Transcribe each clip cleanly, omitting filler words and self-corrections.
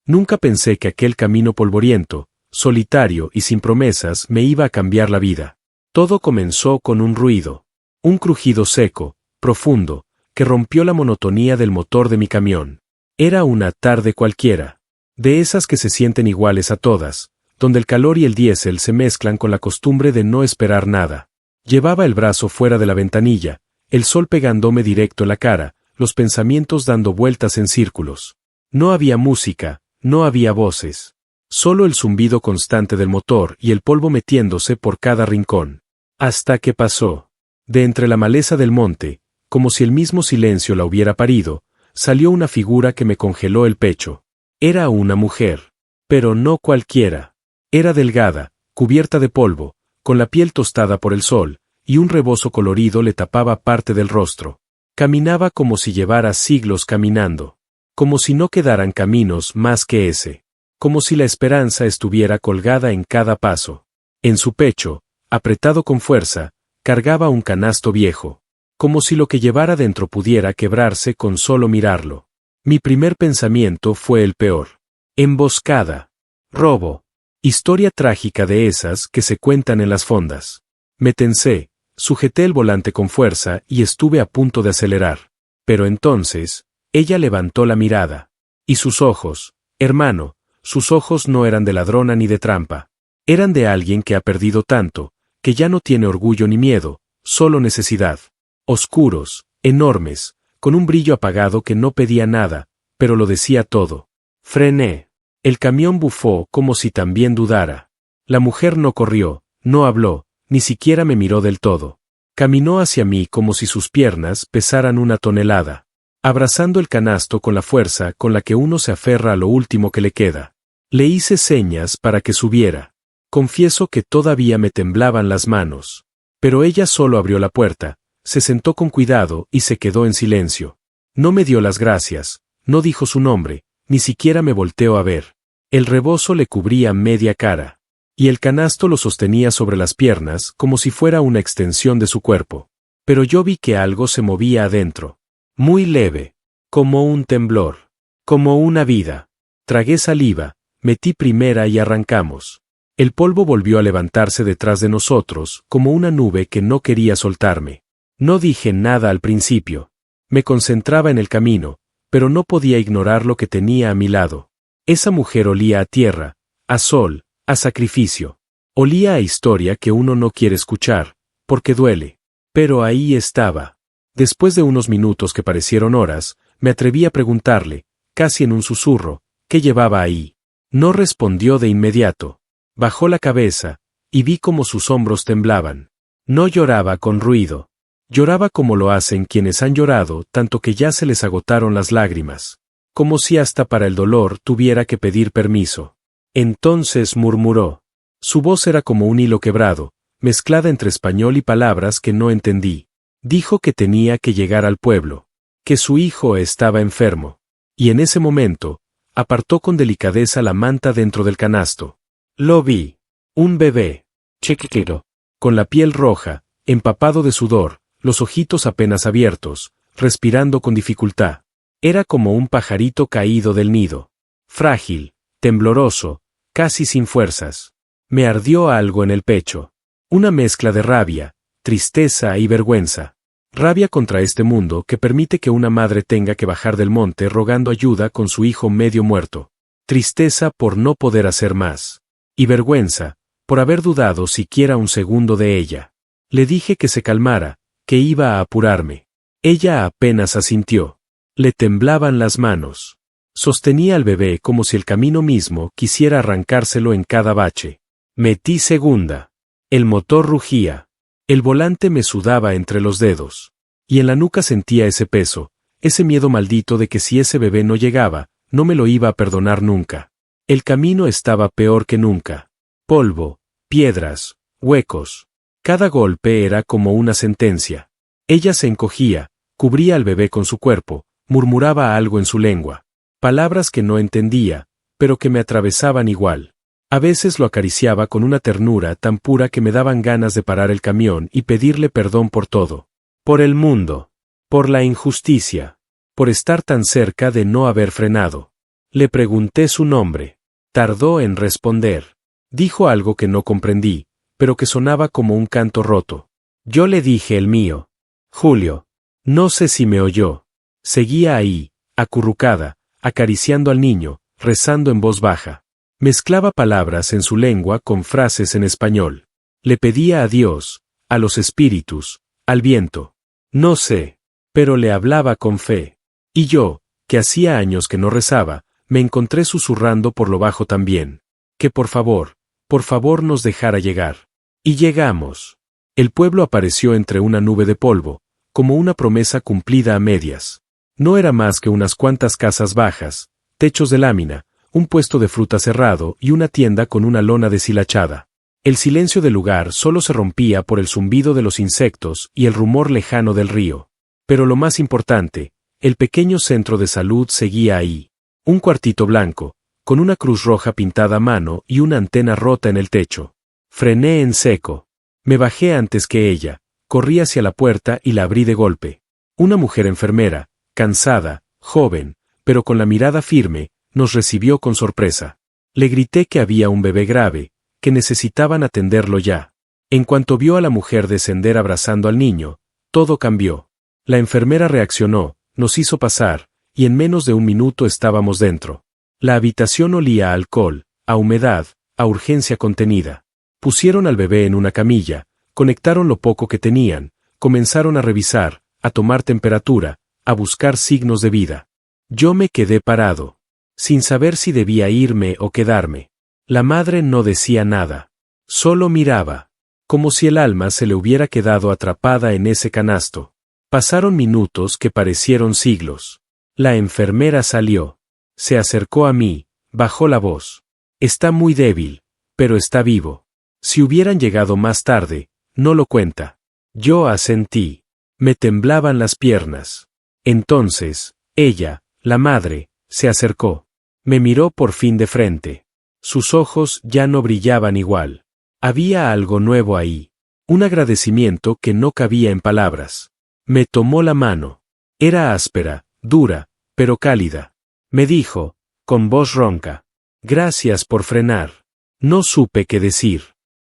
Nunca pensé que aquel camino polvoriento, solitario y sin promesas me iba a cambiar la vida. Todo comenzó con un ruido. Un crujido seco, profundo, que rompió la monotonía del motor de mi camión. Era una tarde cualquiera. De esas que se sienten iguales a todas, donde el calor y el diésel se mezclan con la costumbre de no esperar nada. Llevaba el brazo fuera de la ventanilla, el sol pegándome directo en la cara, los pensamientos dando vueltas en círculos. No había música, no había voces. Solo el zumbido constante del motor y el polvo metiéndose por cada rincón. Hasta que pasó. De entre la maleza del monte, como si el mismo silencio la hubiera parido, salió una figura que me congeló el pecho. Era una mujer. Pero no cualquiera. Era delgada, cubierta de polvo, con la piel tostada por el sol, y un rebozo colorido le tapaba parte del rostro. Caminaba como si llevara siglos caminando. Como si no quedaran caminos más que ese. Como si la esperanza estuviera colgada en cada paso. En su pecho, apretado con fuerza, cargaba un canasto viejo. Como si lo que llevara dentro pudiera quebrarse con solo mirarlo. Mi primer pensamiento fue el peor. Emboscada. Robo. Historia trágica de esas que se cuentan en las fondas. Me tensé, sujeté el volante con fuerza y estuve a punto de acelerar. Pero entonces, ella levantó la mirada. Y sus ojos, hermano, sus ojos no eran de ladrona ni de trampa. Eran de alguien que ha perdido tanto, que ya no tiene orgullo ni miedo, solo necesidad. Oscuros, enormes, con un brillo apagado que no pedía nada, pero lo decía todo. Frené. El camión bufó como si también dudara. La mujer no corrió, no habló, ni siquiera me miró del todo. Caminó hacia mí como si sus piernas pesaran 1 tonelada. Abrazando el canasto con la fuerza con la que uno se aferra a lo último que le queda. Le hice señas para que subiera. Confieso que todavía me temblaban las manos. Pero ella solo abrió la puerta, se sentó con cuidado y se quedó en silencio. No me dio las gracias, no dijo su nombre, ni siquiera me volteó a ver. El rebozo le cubría media cara. Y el canasto lo sostenía sobre las piernas como si fuera una extensión de su cuerpo. Pero yo vi que algo se movía adentro. Muy leve. Como un temblor. Como una vida. Tragué saliva, metí primera y arrancamos. El polvo volvió a levantarse detrás de nosotros como una nube que no quería soltarme. No dije nada al principio. Me concentraba en el camino, pero no podía ignorar lo que tenía a mi lado. Esa mujer olía a tierra, a sol, a sacrificio. Olía a historia que uno no quiere escuchar, porque duele. Pero ahí estaba. Después de unos minutos que parecieron horas, me atreví a preguntarle, casi en un susurro, ¿qué llevaba ahí? No respondió de inmediato. Bajó la cabeza, y vi cómo sus hombros temblaban. No lloraba con ruido. Lloraba como lo hacen quienes han llorado tanto que ya se les agotaron las lágrimas. Como si hasta para el dolor tuviera que pedir permiso. Entonces murmuró. Su voz era como un hilo quebrado, mezclada entre español y palabras que no entendí. Dijo que tenía que llegar al pueblo. Que su hijo estaba enfermo. Y en ese momento, apartó con delicadeza la manta dentro del canasto. Lo vi. Un bebé. Chiquitito. Con la piel roja, empapado de sudor, los ojitos apenas abiertos, respirando con dificultad. Era como un pajarito caído del nido. Frágil, tembloroso, casi sin fuerzas. Me ardió algo en el pecho. Una mezcla de rabia, tristeza y vergüenza. Rabia contra este mundo que permite que una madre tenga que bajar del monte rogando ayuda con su hijo medio muerto. Tristeza por no poder hacer más. Y vergüenza, por haber dudado siquiera un segundo de ella. Le dije que se calmara, que iba a apurarme. Ella apenas asintió. Le temblaban las manos. Sostenía al bebé como si el camino mismo quisiera arrancárselo en cada bache. Metí segunda. El motor rugía. El volante me sudaba entre los dedos. Y en la nuca sentía ese peso, ese miedo maldito de que si ese bebé no llegaba, no me lo iba a perdonar nunca. El camino estaba peor que nunca. Polvo, piedras, huecos. Cada golpe era como una sentencia. Ella se encogía, cubría al bebé con su cuerpo, murmuraba algo en su lengua. Palabras que no entendía, pero que me atravesaban igual. A veces lo acariciaba con una ternura tan pura que me daban ganas de parar el camión y pedirle perdón por todo. Por el mundo. Por la injusticia. Por estar tan cerca de no haber frenado. Le pregunté su nombre. Tardó en responder. Dijo algo que no comprendí, pero que sonaba como un canto roto. Yo le dije el mío. Julio. No sé si me oyó. Seguía ahí, acurrucada, acariciando al niño, rezando en voz baja. Mezclaba palabras en su lengua con frases en español. Le pedía a Dios, a los espíritus, al viento. No sé, pero le hablaba con fe. Y yo, que hacía años que no rezaba, me encontré susurrando por lo bajo también. Que por favor nos dejara llegar. Y llegamos. El pueblo apareció entre una nube de polvo, como una promesa cumplida a medias. No era más que unas cuantas casas bajas, techos de lámina, un puesto de fruta cerrado y una tienda con una lona deshilachada. El silencio del lugar solo se rompía por el zumbido de los insectos y el rumor lejano del río. Pero lo más importante, el pequeño centro de salud seguía ahí. Un cuartito blanco, con una cruz roja pintada a mano y una antena rota en el techo. Frené en seco. Me bajé antes que ella, corrí hacia la puerta y la abrí de golpe. Una mujer enfermera, cansada, joven, pero con la mirada firme, nos recibió con sorpresa. Le grité que había un bebé grave, que necesitaban atenderlo ya. En cuanto vio a la mujer descender abrazando al niño, todo cambió. La enfermera reaccionó, nos hizo pasar, y en menos de un minuto estábamos dentro. La habitación olía a alcohol, a humedad, a urgencia contenida. Pusieron al bebé en una camilla, conectaron lo poco que tenían, comenzaron a revisar, a tomar temperatura, a buscar signos de vida. Yo me quedé parado, sin saber si debía irme o quedarme. La madre no decía nada, solo miraba, como si el alma se le hubiera quedado atrapada en ese canasto. Pasaron minutos que parecieron siglos. La enfermera salió. Se acercó a mí, bajó la voz. Está muy débil, pero está vivo. Si hubieran llegado más tarde, no lo cuenta. Yo asentí. Me temblaban las piernas. Entonces, ella, la madre, se acercó. Me miró por fin de frente. Sus ojos ya no brillaban igual. Había algo nuevo ahí. Un agradecimiento que no cabía en palabras. Me tomó la mano. Era áspera, dura, pero cálida. Me dijo, con voz ronca. Gracias por frenar. No supe qué decir.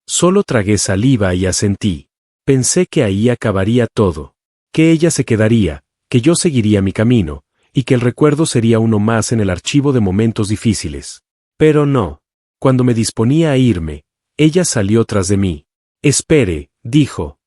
Solo tragué saliva y asentí. Pensé que ahí acabaría todo. Que ella se quedaría, que yo seguiría mi camino, y que el recuerdo sería uno más en el archivo de momentos difíciles. Pero no. Cuando me disponía a irme, ella salió tras de mí. Espere, dijo.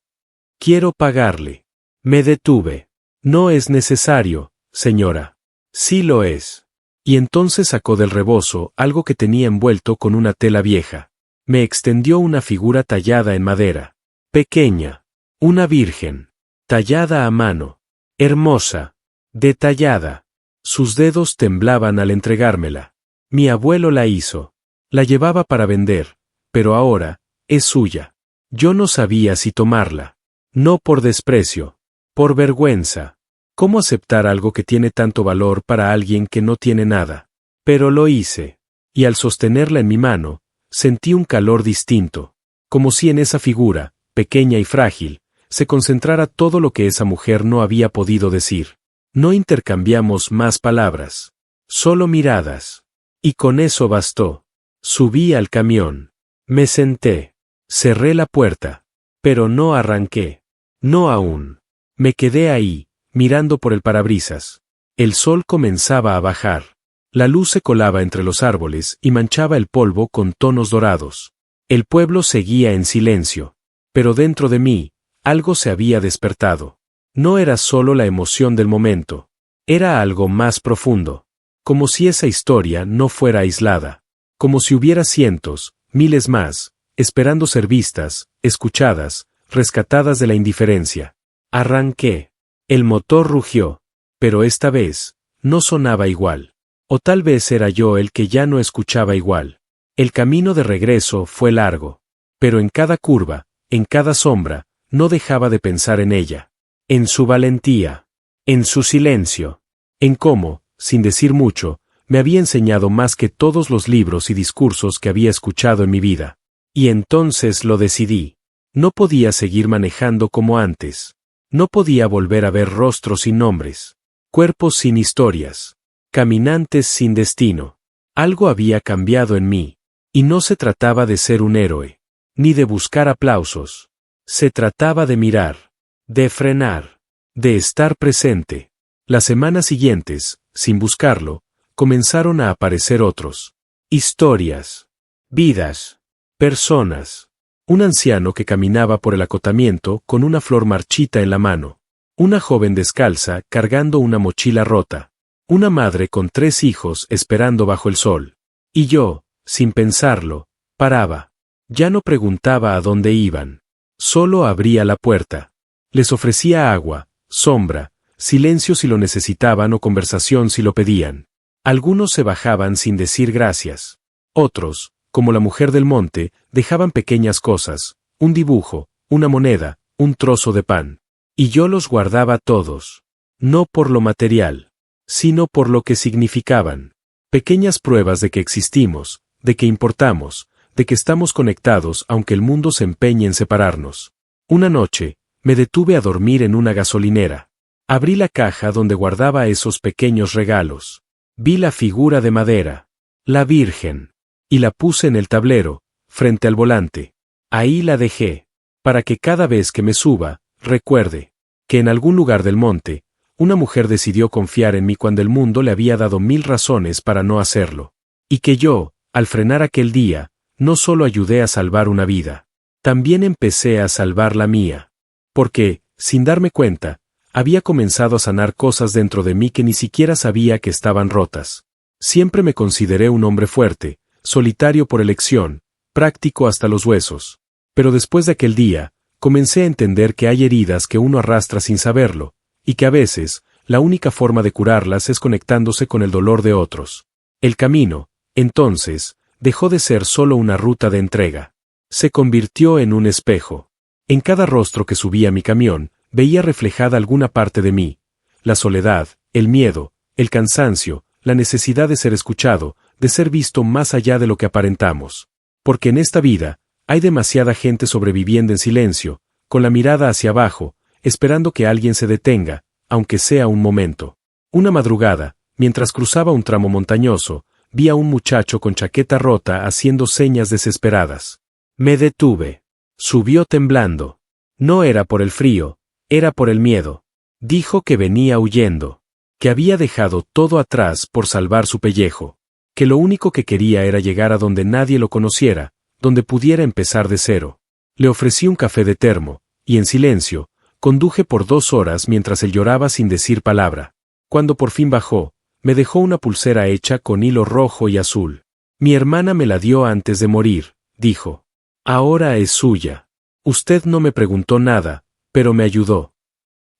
Quiero pagarle. Me detuve. No es necesario, señora. Sí lo es. Y entonces sacó del rebozo algo que tenía envuelto con una tela vieja. Me extendió una figura tallada en madera. Pequeña. Una virgen. Tallada a mano. Hermosa. Detallada. Sus dedos temblaban al entregármela. Mi abuelo la hizo. La llevaba para vender, pero ahora, es suya. Yo no sabía si tomarla. No por desprecio. Por vergüenza. ¿Cómo aceptar algo que tiene tanto valor para alguien que no tiene nada? Pero lo hice. Y al sostenerla en mi mano, sentí un calor distinto. Como si en esa figura, pequeña y frágil, se concentrara todo lo que esa mujer no había podido decir. No intercambiamos más palabras. Solo miradas. Y con eso bastó. Subí al camión. Me senté. Cerré la puerta. Pero no arranqué. No aún. Me quedé ahí, mirando por el parabrisas. El sol comenzaba a bajar. La luz se colaba entre los árboles y manchaba el polvo con tonos dorados. El pueblo seguía en silencio. Pero dentro de mí, algo se había despertado. No era solo la emoción del momento. Era algo más profundo. Como si esa historia no fuera aislada. Como si hubiera cientos, miles más, esperando ser vistas, escuchadas, rescatadas de la indiferencia. Arranqué. El motor rugió. Pero esta vez, no sonaba igual. O tal vez era yo el que ya no escuchaba igual. El camino de regreso fue largo. Pero en cada curva, en cada sombra, no dejaba de pensar en ella. En su valentía. En su silencio. En cómo, sin decir mucho, me había enseñado más que todos los libros y discursos que había escuchado en mi vida. Y entonces lo decidí. No podía seguir manejando como antes. No podía volver a ver rostros sin nombres. Cuerpos sin historias. Caminantes sin destino. Algo había cambiado en mí. Y no se trataba de ser un héroe, ni de buscar aplausos. Se trataba de mirar, de frenar, de estar presente. Las semanas siguientes, sin buscarlo, comenzaron a aparecer otros. Historias. Vidas. Personas. Un anciano que caminaba por el acotamiento con una flor marchita en la mano. Una joven descalza cargando una mochila rota. Una madre con 3 hijos esperando bajo el sol. Y yo, sin pensarlo, paraba. Ya no preguntaba a dónde iban. Solo abría la puerta. Les ofrecía agua, sombra, silencio si lo necesitaban o conversación si lo pedían. Algunos se bajaban sin decir gracias. Otros, como la mujer del monte, dejaban pequeñas cosas, un dibujo, una moneda, un trozo de pan. Y yo los guardaba todos. No por lo material, sino por lo que significaban. Pequeñas pruebas de que existimos, de que importamos, de que estamos conectados aunque el mundo se empeñe en separarnos. Una noche, me detuve a dormir en una gasolinera. Abrí la caja donde guardaba esos pequeños regalos. Vi la figura de madera, la Virgen, y la puse en el tablero, frente al volante. Ahí la dejé, para que cada vez que me suba, recuerde que en algún lugar del monte, una mujer decidió confiar en mí cuando el mundo le había dado 1000 razones para no hacerlo. Y que yo, al frenar aquel día, no solo ayudé a salvar una vida, también empecé a salvar la mía. Porque, sin darme cuenta, había comenzado a sanar cosas dentro de mí que ni siquiera sabía que estaban rotas. Siempre me consideré un hombre fuerte, solitario por elección, práctico hasta los huesos. Pero después de aquel día, comencé a entender que hay heridas que uno arrastra sin saberlo, y que a veces, la única forma de curarlas es conectándose con el dolor de otros. El camino, entonces, dejó de ser solo una ruta de entrega. Se convirtió en un espejo. En cada rostro que subía a mi camión, veía reflejada alguna parte de mí. La soledad, el miedo, el cansancio, la necesidad de ser escuchado, de ser visto más allá de lo que aparentamos. Porque en esta vida, hay demasiada gente sobreviviendo en silencio, con la mirada hacia abajo, esperando que alguien se detenga, aunque sea un momento. Una madrugada, mientras cruzaba un tramo montañoso, vi a un muchacho con chaqueta rota haciendo señas desesperadas. Me detuve. Subió temblando. No era por el frío, era por el miedo. Dijo que venía huyendo, que había dejado todo atrás por salvar su pellejo, que lo único que quería era llegar a donde nadie lo conociera, donde pudiera empezar de cero. Le ofrecí un café de termo, y en silencio, conduje por 2 horas mientras él lloraba sin decir palabra. Cuando por fin bajó, me dejó una pulsera hecha con hilo rojo y azul. Mi hermana me la dio antes de morir, dijo. Ahora es suya. Usted no me preguntó nada, pero me ayudó.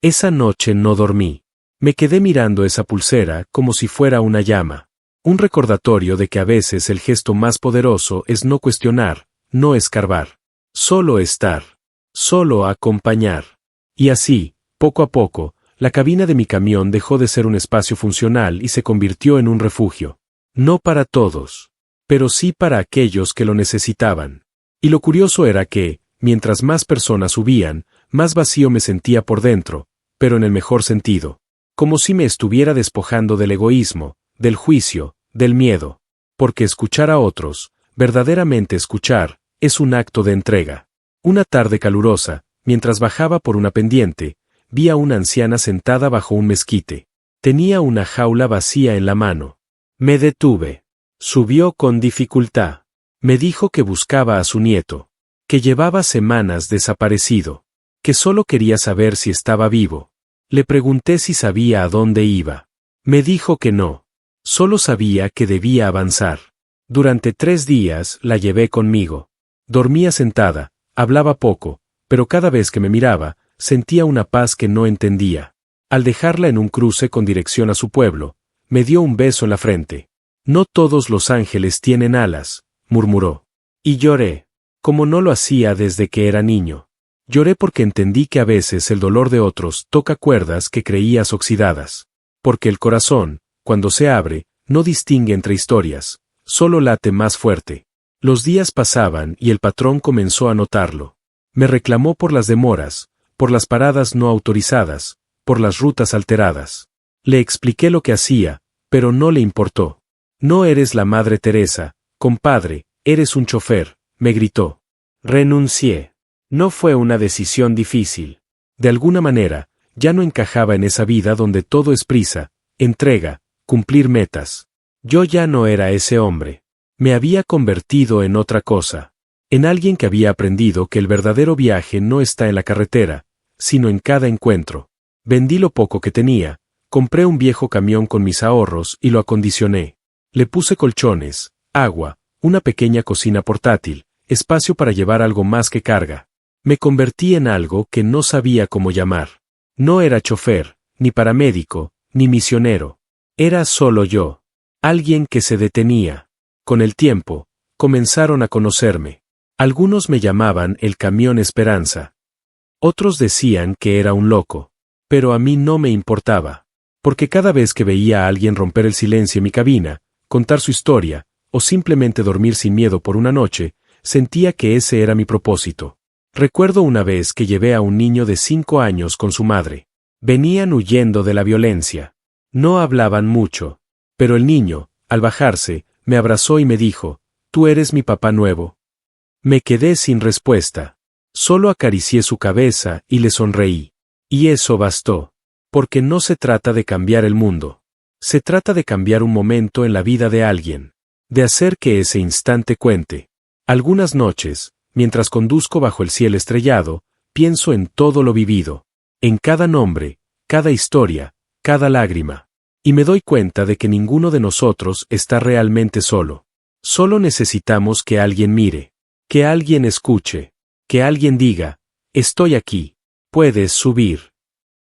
Esa noche no dormí. Me quedé mirando esa pulsera como si fuera una llama. Un recordatorio de que a veces el gesto más poderoso es no cuestionar, no escarbar. Solo estar. Solo acompañar. Y así, poco a poco, la cabina de mi camión dejó de ser un espacio funcional y se convirtió en un refugio. No para todos, pero sí para aquellos que lo necesitaban. Y lo curioso era que, mientras más personas subían, más vacío me sentía por dentro, pero en el mejor sentido. Como si me estuviera despojando del egoísmo, del juicio, del miedo. Porque escuchar a otros, verdaderamente escuchar, es un acto de entrega. Una tarde calurosa, mientras bajaba por una pendiente, vi a una anciana sentada bajo un mezquite. Tenía una jaula vacía en la mano. Me detuve. Subió con dificultad. Me dijo que buscaba a su nieto, que llevaba semanas desaparecido, que solo quería saber si estaba vivo. Le pregunté si sabía a dónde iba. Me dijo que no. Solo sabía que debía avanzar. Durante 3 días la llevé conmigo. Dormía sentada, hablaba poco, pero cada vez que me miraba, sentía una paz que no entendía. Al dejarla en un cruce con dirección a su pueblo, me dio un beso en la frente. No todos los ángeles tienen alas, murmuró. Y lloré, como no lo hacía desde que era niño. Lloré porque entendí que a veces el dolor de otros toca cuerdas que creías oxidadas. Porque el corazón, cuando se abre, no distingue entre historias, solo late más fuerte. Los días pasaban y el patrón comenzó a notarlo. Me reclamó por las demoras, por las paradas no autorizadas, por las rutas alteradas. Le expliqué lo que hacía, pero no le importó. No eres la Madre Teresa, compadre, eres un chofer, me gritó. Renuncié. No fue una decisión difícil. De alguna manera, ya no encajaba en esa vida donde todo es prisa, entrega, cumplir metas. Yo ya no era ese hombre. Me había convertido en otra cosa. En alguien que había aprendido que el verdadero viaje no está en la carretera, sino en cada encuentro. Vendí lo poco que tenía, compré un viejo camión con mis ahorros y lo acondicioné. Le puse colchones, agua, una pequeña cocina portátil, espacio para llevar algo más que carga. Me convertí en algo que no sabía cómo llamar. No era chofer, ni paramédico, ni misionero. Era solo yo. Alguien que se detenía. Con el tiempo, comenzaron a conocerme. Algunos me llamaban el Camión Esperanza. Otros decían que era un loco. Pero a mí no me importaba. Porque cada vez que veía a alguien romper el silencio en mi cabina, contar su historia, o simplemente dormir sin miedo por una noche, sentía que ese era mi propósito. Recuerdo una vez que llevé a un niño de 5 años con su madre. Venían huyendo de la violencia. No hablaban mucho. Pero el niño, al bajarse, me abrazó y me dijo, «¿Tú eres mi papá nuevo?» Me quedé sin respuesta. Solo acaricié su cabeza y le sonreí. Y eso bastó. Porque no se trata de cambiar el mundo. Se trata de cambiar un momento en la vida de alguien. De hacer que ese instante cuente. Algunas noches, mientras conduzco bajo el cielo estrellado, pienso en todo lo vivido. En cada nombre, cada historia, cada lágrima. Y me doy cuenta de que ninguno de nosotros está realmente solo. Solo necesitamos que alguien mire. Que alguien escuche. Que alguien diga, estoy aquí. Puedes subir.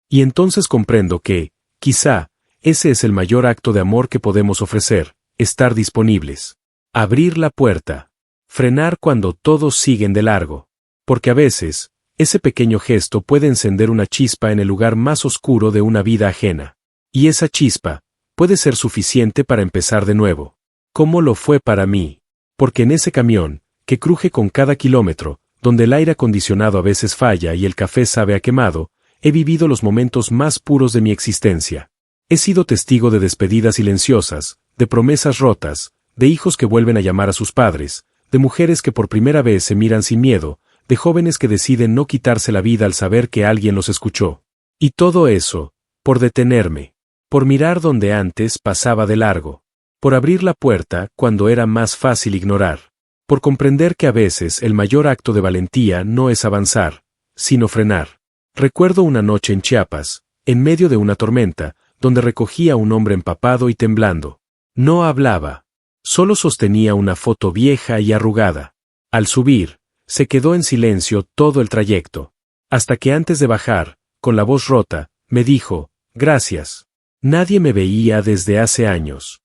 Y entonces comprendo que, quizá, ese es el mayor acto de amor que podemos ofrecer, estar disponibles. Abrir la puerta. Frenar cuando todos siguen de largo. Porque a veces, ese pequeño gesto puede encender una chispa en el lugar más oscuro de una vida ajena. Y esa chispa puede ser suficiente para empezar de nuevo. Como lo fue para mí. Porque en ese camión, que cruje con cada kilómetro, donde el aire acondicionado a veces falla y el café sabe a quemado, he vivido los momentos más puros de mi existencia. He sido testigo de despedidas silenciosas, de promesas rotas, de hijos que vuelven a llamar a sus padres, de mujeres que por primera vez se miran sin miedo, de jóvenes que deciden no quitarse la vida al saber que alguien los escuchó. Y todo eso, por detenerme, por mirar donde antes pasaba de largo, por abrir la puerta cuando era más fácil ignorar. Por comprender que a veces el mayor acto de valentía no es avanzar, sino frenar. Recuerdo una noche en Chiapas, en medio de una tormenta, donde recogía a un hombre empapado y temblando. No hablaba. Solo sostenía una foto vieja y arrugada. Al subir, se quedó en silencio todo el trayecto. Hasta que antes de bajar, con la voz rota, me dijo, «Gracias. Nadie me veía desde hace años».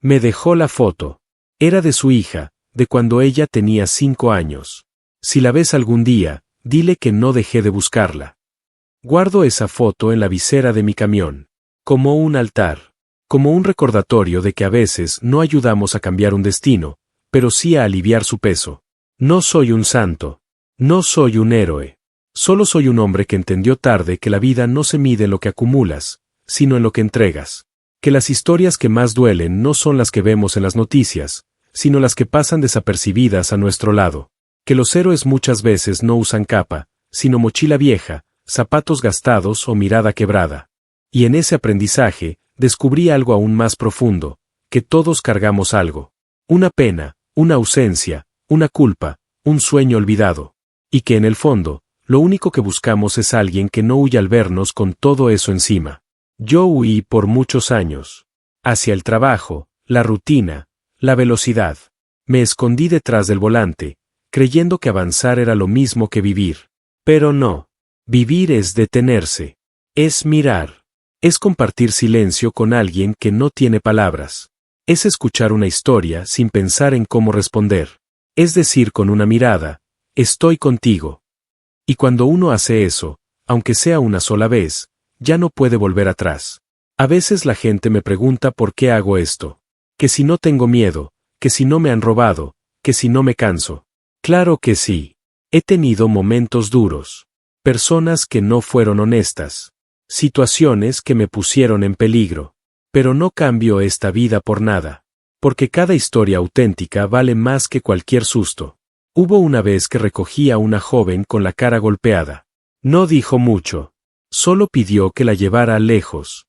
Me dejó la foto. Era de su hija, de cuando ella tenía 5 años. Si la ves algún día, dile que no dejé de buscarla. Guardo esa foto en la visera de mi camión. Como un altar. Como un recordatorio de que a veces no ayudamos a cambiar un destino, pero sí a aliviar su peso. No soy un santo. No soy un héroe. Solo soy un hombre que entendió tarde que la vida no se mide en lo que acumulas, sino en lo que entregas. Que las historias que más duelen no son las que vemos en las noticias, sino las que pasan desapercibidas a nuestro lado. Que los héroes muchas veces no usan capa, sino mochila vieja, zapatos gastados o mirada quebrada. Y en ese aprendizaje, descubrí algo aún más profundo, que todos cargamos algo. Una pena, una ausencia, una culpa, un sueño olvidado. Y que en el fondo, lo único que buscamos es alguien que no huya al vernos con todo eso encima. Yo huí por muchos años. Hacia el trabajo, la rutina, la velocidad. Me escondí detrás del volante, creyendo que avanzar era lo mismo que vivir. Pero no. Vivir es detenerse. Es mirar. Es compartir silencio con alguien que no tiene palabras. Es escuchar una historia sin pensar en cómo responder. Es decir con una mirada, estoy contigo. Y cuando uno hace eso, aunque sea una sola vez, ya no puede volver atrás. A veces la gente me pregunta por qué hago esto. Que si no tengo miedo, que si no me han robado, que si no me canso. Claro que sí. He tenido momentos duros. Personas que no fueron honestas. Situaciones que me pusieron en peligro. Pero no cambio esta vida por nada. Porque cada historia auténtica vale más que cualquier susto. Hubo una vez que recogí a una joven con la cara golpeada. No dijo mucho. Solo pidió que la llevara lejos.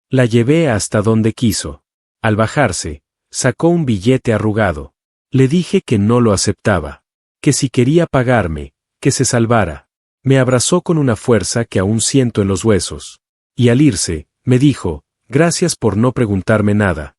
La llevé hasta donde quiso. Al bajarse, sacó un billete arrugado. Le dije que no lo aceptaba. Que si quería pagarme, que se salvara. Me abrazó con una fuerza que aún siento en los huesos. Y al irse, me dijo, gracias por no preguntarme nada.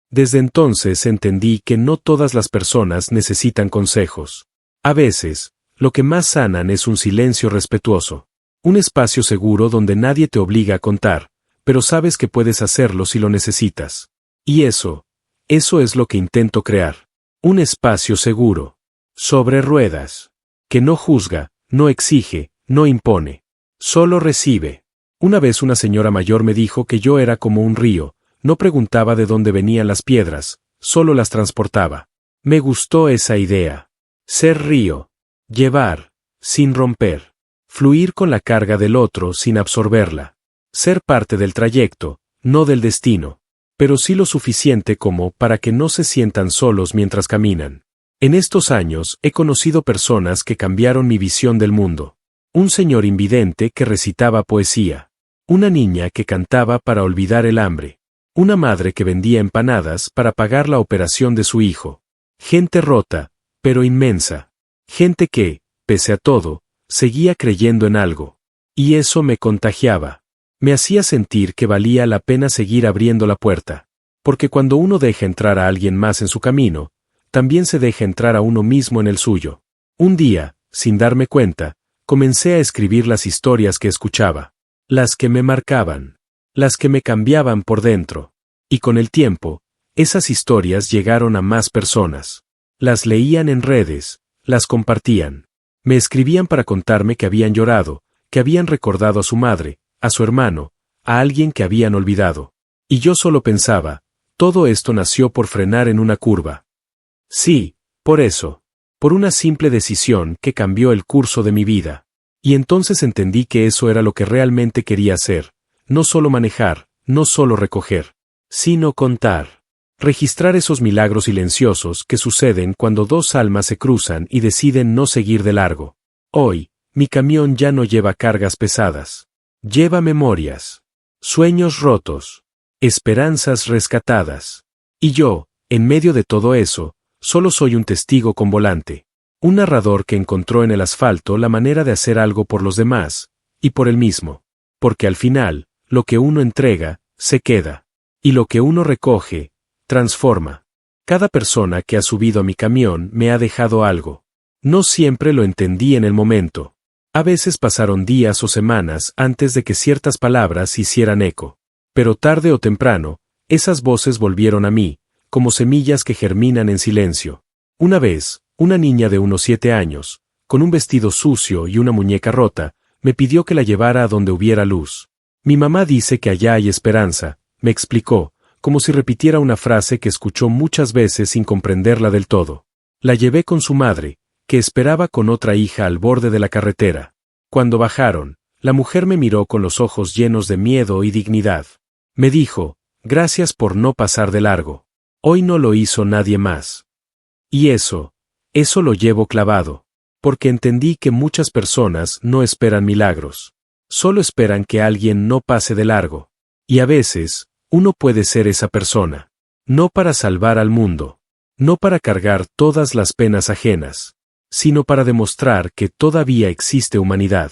Desde entonces entendí que no todas las personas necesitan consejos. A veces, lo que más sanan es un silencio respetuoso. Un espacio seguro donde nadie te obliga a contar, pero sabes que puedes hacerlo si lo necesitas. Y eso es lo que intento crear. Un espacio seguro. Sobre ruedas. Que no juzga, no exige, no impone. Solo recibe. Una vez una señora mayor me dijo que yo era como un río. No preguntaba de dónde venían las piedras, solo las transportaba. Me gustó esa idea. Ser río. Llevar, sin romper. Fluir con la carga del otro sin absorberla. Ser parte del trayecto, no del destino. Pero sí lo suficiente como para que no se sientan solos mientras caminan. En estos años he conocido personas que cambiaron mi visión del mundo. Un señor invidente que recitaba poesía. Una niña que cantaba para olvidar el hambre. Una madre que vendía empanadas para pagar la operación de su hijo. Gente rota, pero inmensa. Gente que, pese a todo, seguía creyendo en algo. Y eso me contagiaba. Me hacía sentir que valía la pena seguir abriendo la puerta. Porque cuando uno deja entrar a alguien más en su camino, también se deja entrar a uno mismo en el suyo. Un día, sin darme cuenta, comencé a escribir las historias que escuchaba. Las que me marcaban. Las que me cambiaban por dentro. Y con el tiempo, esas historias llegaron a más personas. Las leían en redes, las compartían. Me escribían para contarme que habían llorado, que habían recordado a su madre, a su hermano, a alguien que habían olvidado. Y yo solo pensaba, todo esto nació por frenar en una curva. Sí, por eso. Por una simple decisión que cambió el curso de mi vida. Y entonces entendí que eso era lo que realmente quería hacer. No solo manejar, no solo recoger, sino contar. Registrar esos milagros silenciosos que suceden cuando dos almas se cruzan y deciden no seguir de largo. Hoy, mi camión ya no lleva cargas pesadas. Lleva memorias, sueños rotos, esperanzas rescatadas. Y yo, en medio de todo eso, solo soy un testigo con volante. Un narrador que encontró en el asfalto la manera de hacer algo por los demás, y por él mismo. Porque al final, lo que uno entrega, se queda. Y lo que uno recoge, transforma. Cada persona que ha subido a mi camión me ha dejado algo. No siempre lo entendí en el momento. A veces pasaron días o semanas antes de que ciertas palabras hicieran eco. Pero tarde o temprano, esas voces volvieron a mí, como semillas que germinan en silencio. Una vez, una niña de unos 7 años, con un vestido sucio y una muñeca rota, me pidió que la llevara a donde hubiera luz. Mi mamá dice que allá hay esperanza, me explicó, como si repitiera una frase que escuchó muchas veces sin comprenderla del todo. La llevé con su madre, que esperaba con otra hija al borde de la carretera. Cuando bajaron, la mujer me miró con los ojos llenos de miedo y dignidad. Me dijo, gracias por no pasar de largo. Hoy no lo hizo nadie más. Y eso lo llevo clavado. Porque entendí que muchas personas no esperan milagros. Solo esperan que alguien no pase de largo. Y a veces, uno puede ser esa persona. No para salvar al mundo. No para cargar todas las penas ajenas. Sino para demostrar que todavía existe humanidad.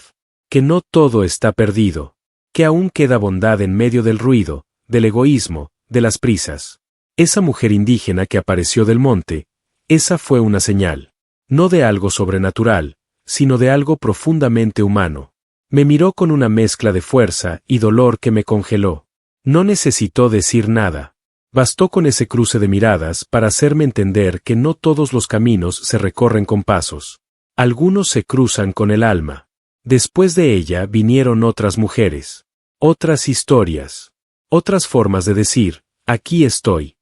Que no todo está perdido. Que aún queda bondad en medio del ruido, del egoísmo, de las prisas. Esa mujer indígena que apareció del monte, esa fue una señal. No de algo sobrenatural, sino de algo profundamente humano. Me miró con una mezcla de fuerza y dolor que me congeló. No necesitó decir nada. Bastó con ese cruce de miradas para hacerme entender que no todos los caminos se recorren con pasos. Algunos se cruzan con el alma. Después de ella vinieron otras mujeres. Otras historias. Otras formas de decir, aquí estoy.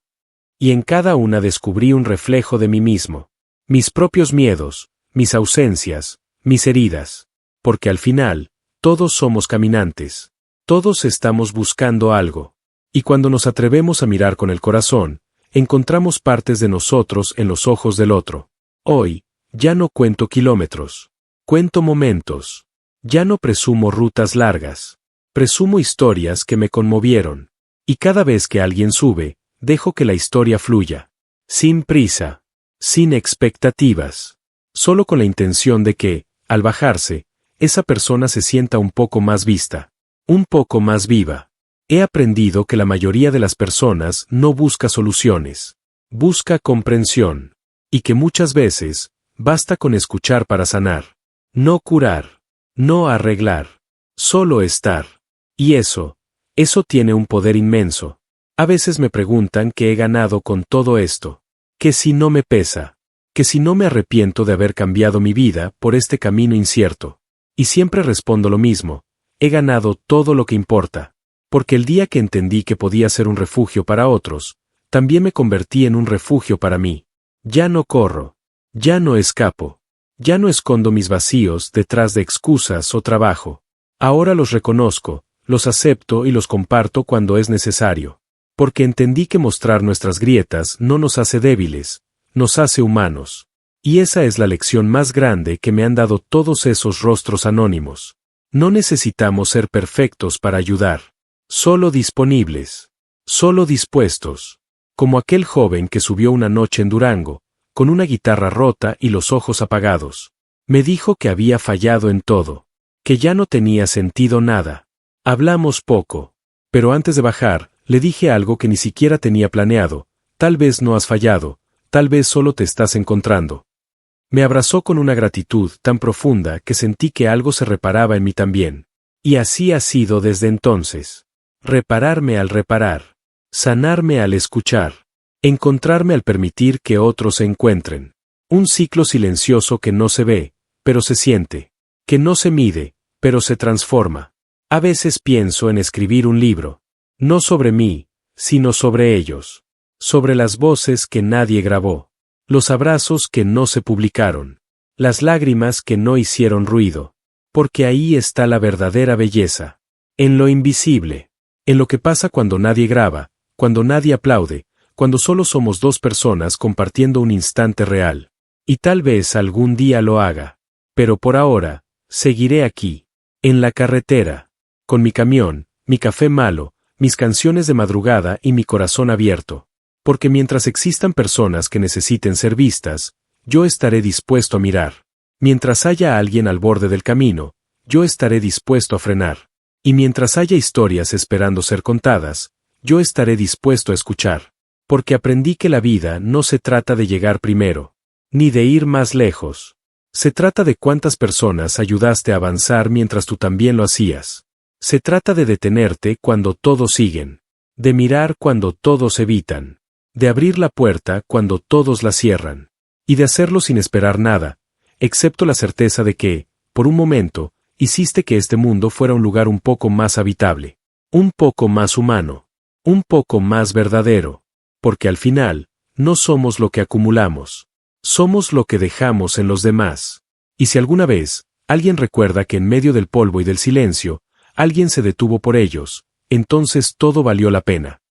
Y en cada una descubrí un reflejo de mí mismo. Mis propios miedos, mis ausencias, mis heridas. Porque al final, todos somos caminantes. Todos estamos buscando algo. Y cuando nos atrevemos a mirar con el corazón, encontramos partes de nosotros en los ojos del otro. Hoy, ya no cuento kilómetros. Cuento momentos. Ya no presumo rutas largas. Presumo historias que me conmovieron. Y cada vez que alguien sube, dejo que la historia fluya. Sin prisa. Sin expectativas. Solo con la intención de que, al bajarse, esa persona se sienta un poco más vista. Un poco más viva. He aprendido que la mayoría de las personas no busca soluciones. Busca comprensión. Y que muchas veces, basta con escuchar para sanar. No curar. No arreglar. Solo estar. Y eso tiene un poder inmenso. A veces me preguntan qué he ganado con todo esto. Que si no me pesa. Que si no me arrepiento de haber cambiado mi vida por este camino incierto. Y siempre respondo lo mismo. He ganado todo lo que importa. Porque el día que entendí que podía ser un refugio para otros, también me convertí en un refugio para mí. Ya no corro. Ya no escapo. Ya no escondo mis vacíos detrás de excusas o trabajo. Ahora los reconozco, los acepto y los comparto cuando es necesario. Porque entendí que mostrar nuestras grietas no nos hace débiles, nos hace humanos. Y esa es la lección más grande que me han dado todos esos rostros anónimos. No necesitamos ser perfectos para ayudar. Solo disponibles. Solo dispuestos. Como aquel joven que subió una noche en Durango, con una guitarra rota y los ojos apagados. Me dijo que había fallado en todo. Que ya no tenía sentido nada. Hablamos poco. Pero antes de bajar, le dije algo que ni siquiera tenía planeado. Tal vez no has fallado, tal vez solo te estás encontrando. Me abrazó con una gratitud tan profunda que sentí que algo se reparaba en mí también. Y así ha sido desde entonces. Repararme al reparar. Sanarme al escuchar. Encontrarme al permitir que otros se encuentren. Un ciclo silencioso que no se ve, pero se siente. Que no se mide, pero se transforma. A veces pienso en escribir un libro. No sobre mí, sino sobre ellos. Sobre las voces que nadie grabó. Los abrazos que no se publicaron. Las lágrimas que no hicieron ruido. Porque ahí está la verdadera belleza. En lo invisible. En lo que pasa cuando nadie graba, cuando nadie aplaude, cuando solo somos dos personas compartiendo un instante real. Y tal vez algún día lo haga. Pero por ahora, seguiré aquí. En la carretera. Con mi camión, mi café malo, mis canciones de madrugada y mi corazón abierto. Porque mientras existan personas que necesiten ser vistas, yo estaré dispuesto a mirar. Mientras haya alguien al borde del camino, yo estaré dispuesto a frenar. Y mientras haya historias esperando ser contadas, yo estaré dispuesto a escuchar. Porque aprendí que la vida no se trata de llegar primero, ni de ir más lejos. Se trata de cuántas personas ayudaste a avanzar mientras tú también lo hacías. Se trata de detenerte cuando todos siguen. De mirar cuando todos evitan. De abrir la puerta cuando todos la cierran. Y de hacerlo sin esperar nada, excepto la certeza de que, por un momento, hiciste que este mundo fuera un lugar un poco más habitable. Un poco más humano. Un poco más verdadero. Porque al final, no somos lo que acumulamos. Somos lo que dejamos en los demás. Y si alguna vez, alguien recuerda que en medio del polvo y del silencio, alguien se detuvo por ellos, entonces todo valió la pena.